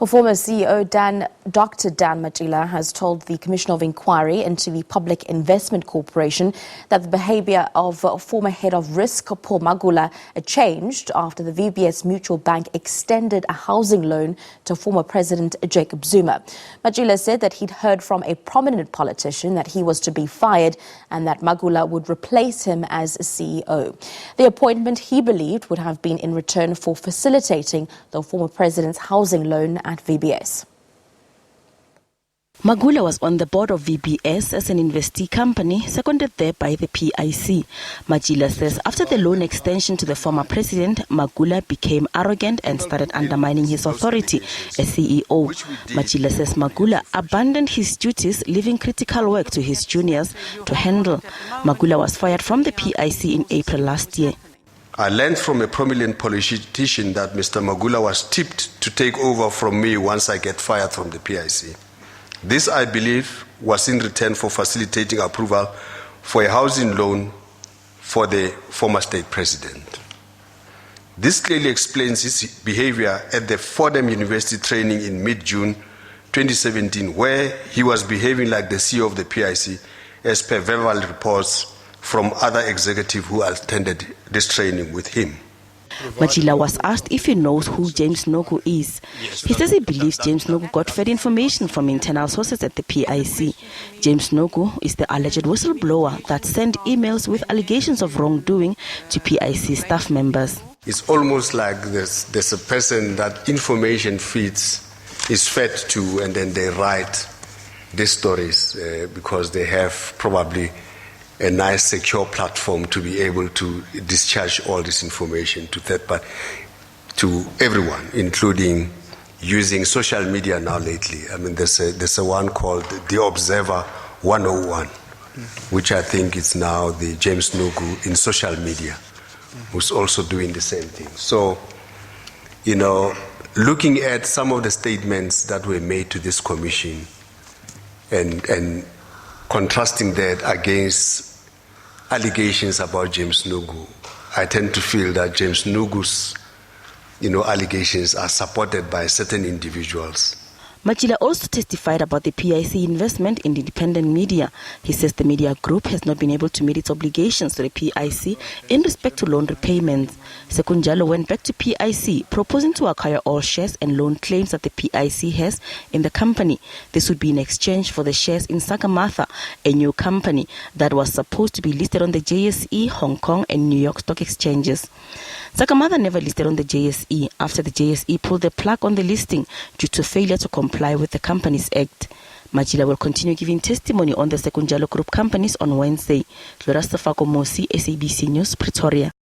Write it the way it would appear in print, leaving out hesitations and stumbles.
Well, former CEO Dr. Dan Matjila has told the Commission of Inquiry into the Public Investment Corporation that the behaviour of former head of risk Paul Magula changed after the VBS Mutual Bank extended a housing loan to former President Jacob Zuma. Matjila said that he'd heard from a prominent politician that he was to be fired and that Magula would replace him as CEO. The appointment, he believed, would have been in return for facilitating the former president's housing loan at VBS. Magula was on the board of VBS as an investee company, seconded there by the PIC. Matjila says after the loan extension to the former president, Magula became arrogant and started undermining his authority as CEO. Matjila says Magula abandoned his duties, leaving critical work to his juniors to handle. Magula was fired from the PIC in April last year. I learned from a prominent politician that Mr. Magula was tipped to take over from me once I get fired from the PIC. This, I believe, was in return for facilitating approval for a housing loan for the former state president. This clearly explains his behavior at the Fordham University training in mid-June 2017, where he was behaving like the CEO of the PIC, as per verbal reports from other executives who attended this training with him. Matjila was asked if he knows who James Nogu is. He says he believes James Nogu got fed information from internal sources at the PIC. James Nogu is the alleged whistleblower that sent emails with allegations of wrongdoing to PIC staff members. It's almost like there's a person that information is fed to, and then they write these stories because they have probably a nice secure platform to be able to discharge all this information to to everyone, including using social media now lately. I mean, there's a one called The Observer 101, which I think is now the James Nogu in social media, who's also doing the same thing. So, looking at some of the statements that were made to this commission and contrasting that against allegations about James Nogu, I tend to feel that James Nogu's, allegations are supported by certain individuals. Matjila also testified about the PIC investment in independent media. He says the media group has not been able to meet its obligations to the PIC in respect to loan repayments. Sekunjalo went back to PIC, proposing to acquire all shares and loan claims that the PIC has in the company. This would be in exchange for the shares in Sagarmatha, a new company that was supposed to be listed on the JSE, Hong Kong and New York stock exchanges. Sagarmatha never listed on the JSE after the JSE pulled the plug on the listing due to failure to comply with the Companies Act. Matjila will continue giving testimony on the Sekunjalo Group companies on Wednesday. Flora Stefako Mosi, SABC News, Pretoria.